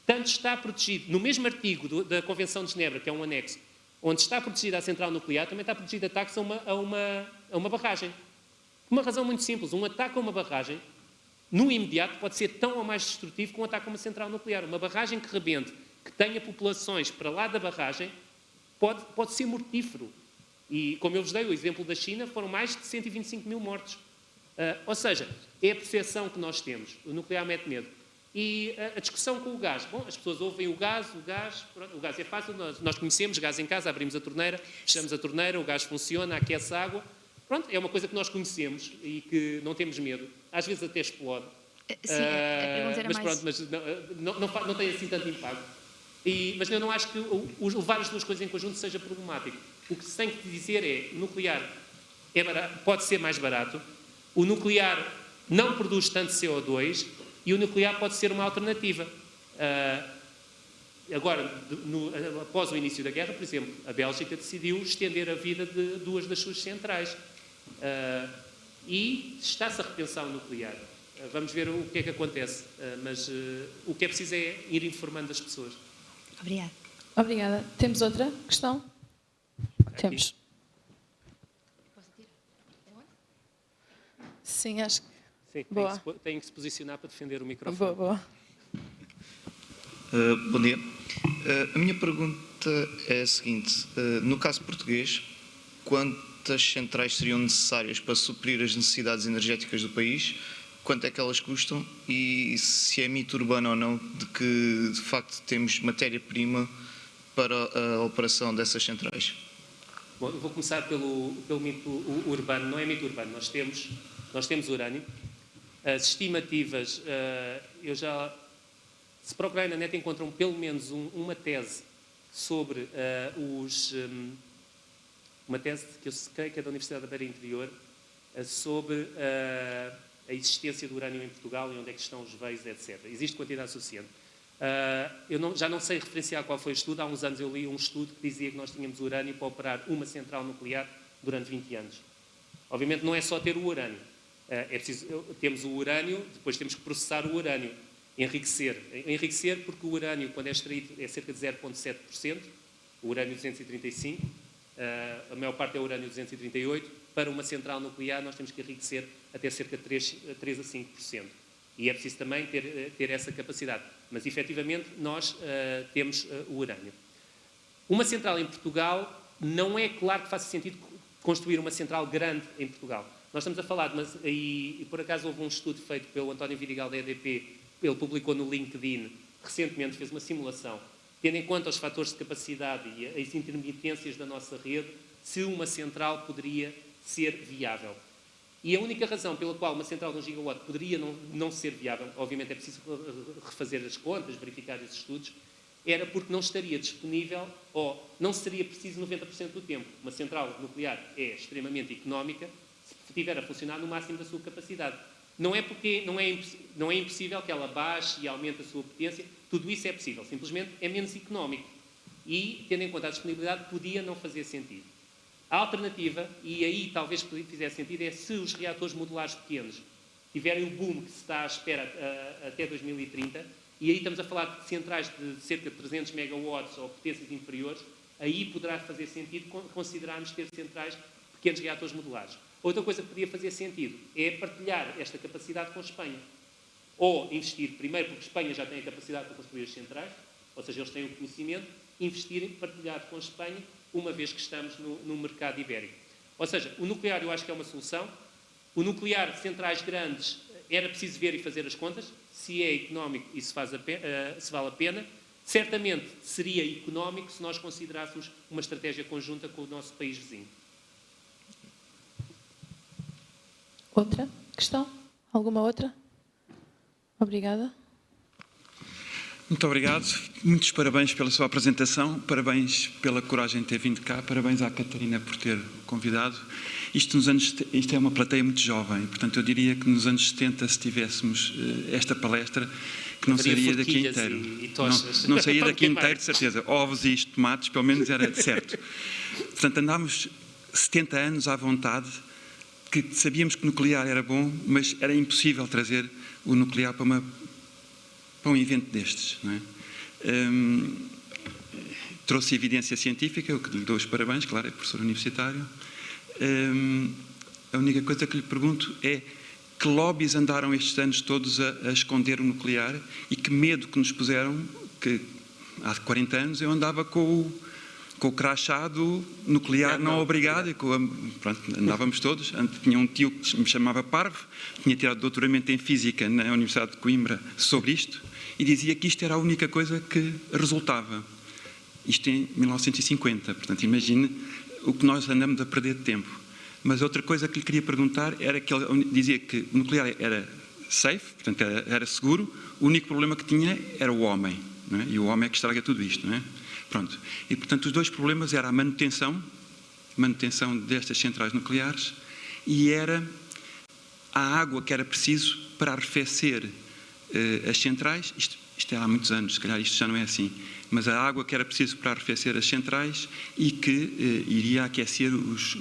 Tanto está protegido, no mesmo artigo da Convenção de Genebra, que é um anexo, onde está protegida a central nuclear, também está protegido ataques a uma barragem. Por uma razão muito simples. Um ataque a uma barragem, no imediato, pode ser tão ou mais destrutivo que um ataque a uma central nuclear. Uma barragem que rebente, que tenha populações para lá da barragem, pode ser mortífero. E, como eu vos dei o exemplo da China, foram mais de 125 mil mortos. Ou seja, é a percepção que nós temos. O nuclear mete medo. E a discussão com o gás. Bom, as pessoas ouvem o gás, pronto, o gás é fácil, nós conhecemos gás em casa, abrimos a torneira, fechamos a torneira, o gás funciona, aquece a água. Pronto, é uma coisa que nós conhecemos e que não temos medo. Às vezes até explode. Sim, a pergunta era mas mais... pronto, mas não tem assim tanto impacto. Mas eu não acho que levar as duas coisas em conjunto seja problemático. O que se tem que dizer é, o nuclear pode ser mais barato, o nuclear não produz tanto CO2 e o nuclear pode ser uma alternativa. Agora, após o início da guerra, por exemplo, a Bélgica decidiu estender a vida de duas das suas centrais. E está-se a repensar o nuclear. Vamos ver o que é que acontece. Mas o que é preciso é ir informando as pessoas. Obrigada. Obrigada. Temos outra questão? Aqui. Temos. Sim, acho que... Sim, boa. tem que se posicionar para defender o microfone. Boa, boa. Bom dia. A minha pergunta é a seguinte. No caso português, quantas centrais seriam necessárias para suprir as necessidades energéticas do país? Quanto é que elas custam? E se é mito urbano ou não de que, de facto, temos matéria-prima para a operação dessas centrais? Bom, eu vou começar pelo mito urbano. Não é mito urbano. Nós temos urânio. As estimativas, se procurarem na net, encontram pelo menos uma tese sobre uma tese que eu creio que é da Universidade da Beira Interior, sobre a existência do urânio em Portugal e onde é que estão os veios, etc. Existe quantidade suficiente. Eu já não sei referenciar qual foi o estudo. Há uns anos eu li um estudo que dizia que nós tínhamos urânio para operar uma central nuclear durante 20 anos. Obviamente não é só ter o urânio. Temos o urânio, depois temos que processar o urânio, enriquecer porque o urânio, quando é extraído, é cerca de 0,7%, o urânio 235, a maior parte é o urânio 238, para uma central nuclear nós temos que enriquecer até cerca de 3 a 5%. E é preciso também ter essa capacidade. Mas, efetivamente, nós temos o urânio. Uma central em Portugal, não é claro que faça sentido construir uma central grande em Portugal. Nós estamos a falar, e por acaso houve um estudo feito pelo António Vidigal da EDP, ele publicou no LinkedIn, recentemente fez uma simulação, tendo em conta os fatores de capacidade e as intermitências da nossa rede, se uma central poderia ser viável. E a única razão pela qual uma central de 1 gigawatt poderia não ser viável, obviamente é preciso refazer as contas, verificar esses estudos, era porque não estaria disponível ou não seria preciso 90% do tempo. Uma central nuclear é extremamente económica se estiver a funcionar no máximo da sua capacidade. Não é impossível que ela baixe e aumente a sua potência, tudo isso é possível, simplesmente é menos económico. E, tendo em conta a disponibilidade, podia não fazer sentido. A alternativa, e aí talvez fizesse sentido, é se os reatores modulares pequenos tiverem o boom que se está à espera até 2030, e aí estamos a falar de centrais de cerca de 300 megawatts ou potências inferiores, aí poderá fazer sentido considerarmos ter centrais de pequenos reatores modulares. Outra coisa que podia fazer sentido é partilhar esta capacidade com a Espanha. Ou investir primeiro, porque a Espanha já tem a capacidade para construir as centrais, ou seja, eles têm o conhecimento, investir partilhado com a Espanha, uma vez que estamos no mercado ibérico. Ou seja, o nuclear eu acho que é uma solução. O nuclear de centrais grandes era preciso ver e fazer as contas, se é económico e se vale a pena. Certamente seria económico se nós considerássemos uma estratégia conjunta com o nosso país vizinho. Outra questão? Alguma outra? Obrigada. Muito obrigado. Muitos parabéns pela sua apresentação, parabéns pela coragem de ter vindo cá, parabéns à Catarina por ter convidado. Isto é uma plateia muito jovem, portanto eu diria que nos anos 70, se tivéssemos esta palestra, que não sairia daqui inteiro. Não saía daqui inteiro, de certeza. Ovos e tomates, pelo menos era certo. Portanto, andámos 70 anos à vontade, que sabíamos que o nuclear era bom, mas era impossível trazer o nuclear para um evento destes. Não é? Trouxe evidência científica, o que lhe dou os parabéns, claro, é professor universitário. A única coisa que lhe pergunto é que lobbies andaram estes anos todos a esconder o nuclear e que medo que nos puseram, que há 40 anos eu andava com o crachá do nuclear não obrigado, e pronto, andávamos todos. Tinha um tio que me chamava Parvo, tinha tirado doutoramento em Física na Universidade de Coimbra sobre isto, e dizia que isto era a única coisa que resultava. Isto em 1950, portanto, imagine o que nós andamos a perder de tempo. Mas outra coisa que lhe queria perguntar era que ele dizia que o nuclear era safe, portanto, era seguro, o único problema que tinha era o homem, não é? E o homem é que estraga tudo isto, não é? Pronto. E, portanto, os dois problemas eram a manutenção destas centrais nucleares e era a água que era preciso para arrefecer as centrais. Isto é há muitos anos, se calhar isto já não é assim, mas a água que era preciso para arrefecer as centrais e que iria aquecer os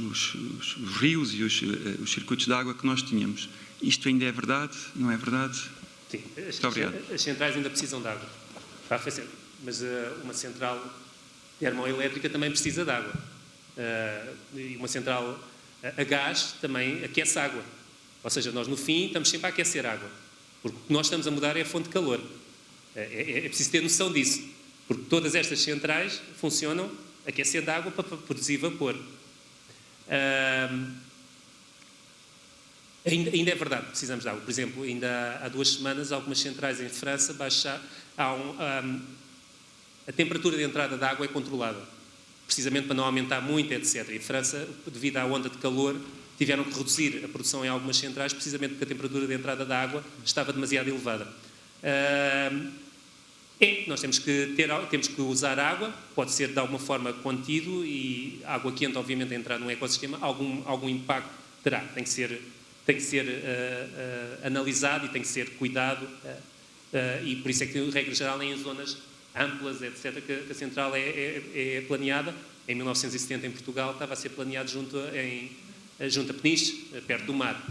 rios e os circuitos de água que nós tínhamos. Isto ainda é verdade? Não é verdade? Sim, muito obrigado. As centrais ainda precisam de água para arrefecer, mas uma central termoelétrica também precisa de água. E uma central a gás também aquece água. Ou seja, nós no fim estamos sempre a aquecer água, porque o que nós estamos a mudar é a fonte de calor. É preciso ter noção disso, porque todas estas centrais funcionam aquecendo água para produzir vapor. Ainda é verdade, precisamos de água. Por exemplo, ainda há 2 semanas, algumas centrais em França a temperatura de entrada da água é controlada, precisamente para não aumentar muito, etc. Em França, devido à onda de calor, tiveram que reduzir a produção em algumas centrais, precisamente porque a temperatura de entrada da água estava demasiado elevada. Nós temos que usar água, pode ser de alguma forma contido, e água quente, obviamente, a entrar num ecossistema, algum impacto terá. Tem que ser analisado e tem que ser cuidado, e por isso é que, regra geral, em zonas amplas, etc., que a central é planeada. Em 1970, em Portugal, estava a ser planeado junto a Peniche, perto do mar.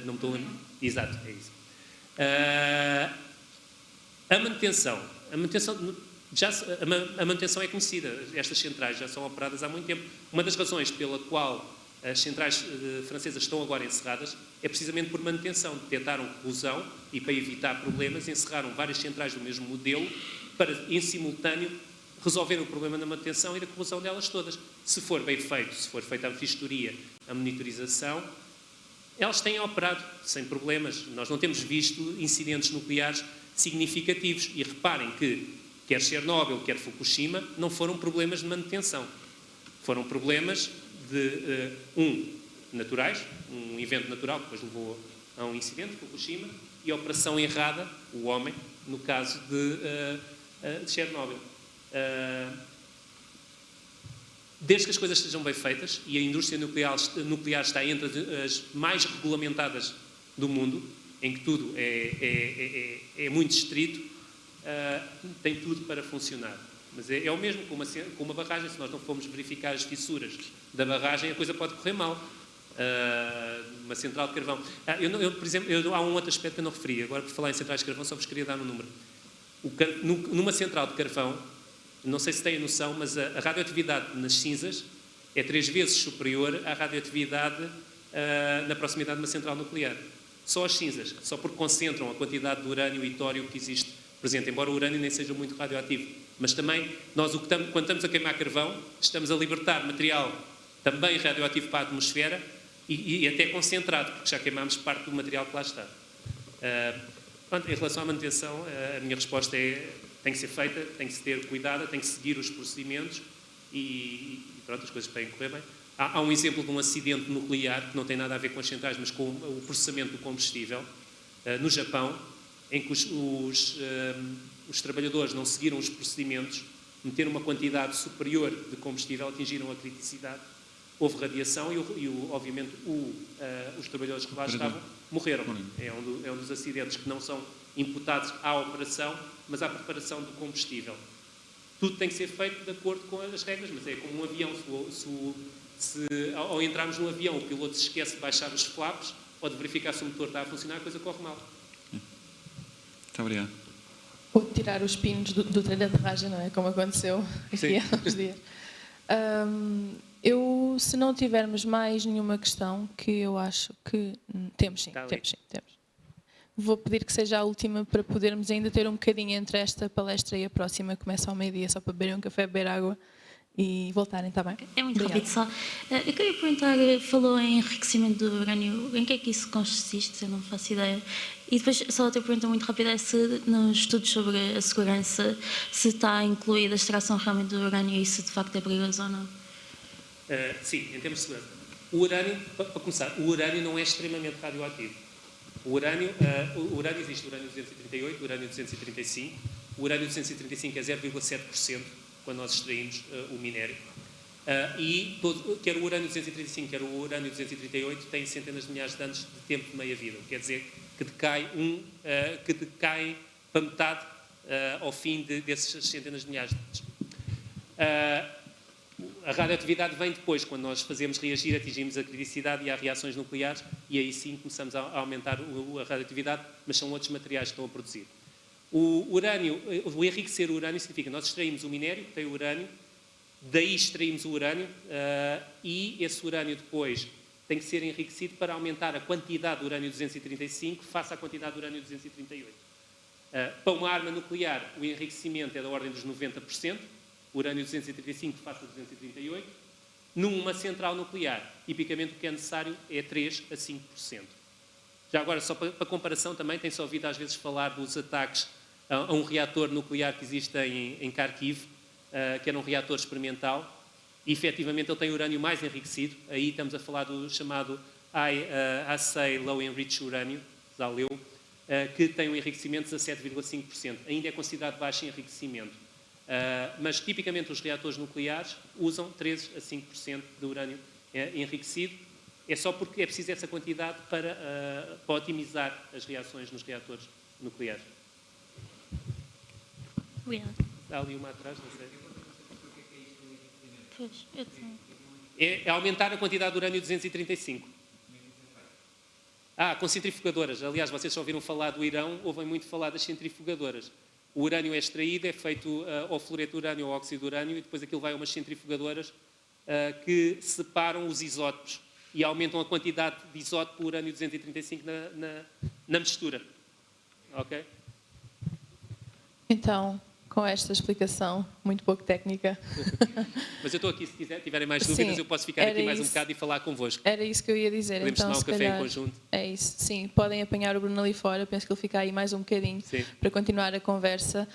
Não me estou a lembrar. Exato, é isso. A manutenção é conhecida. Estas centrais já são operadas há muito tempo. Uma das razões pela qual as centrais francesas estão agora encerradas é precisamente por manutenção. Detectaram corrosão e, para evitar problemas, encerraram várias centrais do mesmo modelo para, em simultâneo, resolver o problema da manutenção e da corrosão delas todas. Se for bem feito, se for feita a vistoria, a monitorização, elas têm operado sem problemas. Nós não temos visto incidentes nucleares significativos. E reparem que, quer Chernobyl, quer Fukushima, não foram problemas de manutenção. Foram problemas naturais, um evento natural que depois levou a um incidente, Fukushima, e a operação errada, o homem, no caso de Chernobyl. Desde que as coisas estejam bem feitas, e a indústria nuclear está entre as mais regulamentadas do mundo, em que tudo é muito estrito, tem tudo para funcionar. Mas é o mesmo com uma barragem. Se nós não formos verificar as fissuras da barragem, a coisa pode correr mal. Uma central de carvão. Por exemplo, há um outro aspecto que eu não referi. Agora, por falar em centrais de carvão, só vos queria dar um número. Numa central de carvão, não sei se têm a noção, mas a radioatividade nas cinzas é 3 vezes superior à radioatividade na proximidade de uma central nuclear. Só as cinzas, só porque concentram a quantidade de urânio e tório que existe presente, embora o urânio nem seja muito radioativo. Mas também, quando estamos a queimar carvão, estamos a libertar material também radioativo para a atmosfera e até concentrado, porque já queimámos parte do material que lá está. Em relação à manutenção, a minha resposta é: tem que ser feita, tem que se ter cuidado, tem que seguir os procedimentos e pronto, as coisas podem correr bem. Há um exemplo de um acidente nuclear que não tem nada a ver com as centrais, mas com o processamento do combustível, no Japão, em que os trabalhadores não seguiram os procedimentos, meteram uma quantidade superior de combustível, atingiram a criticidade, houve radiação e obviamente, os trabalhadores que lá estavam morreram. É um dos acidentes que não são imputados à operação, mas à preparação do combustível. Tudo tem que ser feito de acordo com as regras, mas é como um avião. Se ao entrarmos no avião o piloto se esquece de baixar os flaps ou de verificar se o motor está a funcionar, a coisa corre mal. Muito obrigado. Ou tirar os pinos do trem de aterragem, não é? Como aconteceu aqui há uns dias. Se não tivermos mais nenhuma questão, que eu acho que temos sim. Vou pedir que seja a última para podermos ainda ter um bocadinho entre esta palestra e a próxima, que começa ao meio-dia, só para beberem um café, beber água e voltarem, está bem? É muito Obrigada. rápido só. Eu queria perguntar, falou em enriquecimento do urânio, em que é que isso consiste? Eu não faço ideia. E depois, só outra pergunta muito rápida é se nos estudos sobre a segurança, se está incluída a extração realmente do urânio e se de facto é perigoso ou não. Sim, em termos de segurança. O urânio, para começar, o urânio não é extremamente radioativo. O urânio existe o urânio 238, o urânio 235. O urânio 235 é 0,7% quando nós extraímos o minério. Quer o urânio 235, quer o urânio 238, têm centenas de milhares de anos de tempo de meia-vida. Quer dizer que decaem para metade ao fim dessas centenas de milhares de anos. A radioatividade vem depois, quando nós fazemos reagir, atingimos a criticidade e há reações nucleares e aí sim começamos a aumentar a radioatividade, mas são outros materiais que estão a produzir. O enriquecer o urânio significa que nós extraímos o minério, que tem o urânio, daí extraímos o urânio e esse urânio depois tem que ser enriquecido para aumentar a quantidade de urânio 235 face à quantidade de urânio 238. Para uma arma nuclear, o enriquecimento é da ordem dos 90%, o urânio 235 face a 238. Numa central nuclear, tipicamente o que é necessário é 3 a 5%. Já agora, só para comparação também, tem-se ouvido às vezes falar dos ataques a um reator nuclear que existe em Kharkiv, que era um reator experimental, e efetivamente ele tem urânio mais enriquecido. Aí estamos a falar do chamado Assay Low Enriched Uranium, ZALEU, que tem um enriquecimento de 17,5%. Ainda é considerado baixo enriquecimento. Mas tipicamente os reatores nucleares usam 3 a 5% de urânio enriquecido. É só porque é preciso essa quantidade para otimizar as reações nos reatores nucleares. Obrigada. Há ali uma atrás, não sei. Pois, eu tenho. É aumentar a quantidade de urânio 235. Com centrifugadoras. Aliás, vocês já ouviram falar do Irão, ouvem muito falar das centrifugadoras. O urânio é extraído, é feito ao fluoreto de urânio ou óxido de urânio e depois aquilo vai a umas centrifugadoras que separam os isótopos e aumentam a quantidade de isótopo urânio 235 na mistura. Ok? Então, com esta explicação muito pouco técnica. Mas eu estou aqui, se tiverem mais dúvidas, eu posso ficar aqui mais um bocado e falar convosco. Era isso que eu ia dizer. Podemos então, tomar um café em conjunto. É isso, sim. Podem apanhar o Bruno ali fora, penso que ele fica aí mais um bocadinho para continuar a conversa.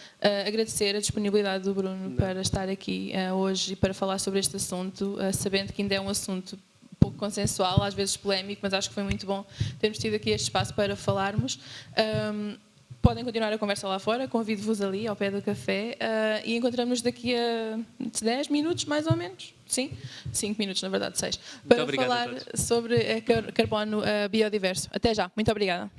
Agradecer a disponibilidade do Bruno para estar aqui hoje e para falar sobre este assunto, sabendo que ainda é um assunto pouco consensual, às vezes polémico, mas acho que foi muito bom termos tido aqui este espaço para falarmos. Podem continuar a conversa lá fora, convido-vos ali ao pé do café e encontramos-nos daqui a 10 minutos, mais ou menos. Sim? 5 minutos, na verdade, 6. Para falar sobre carbono biodiverso. Até já. Muito obrigada.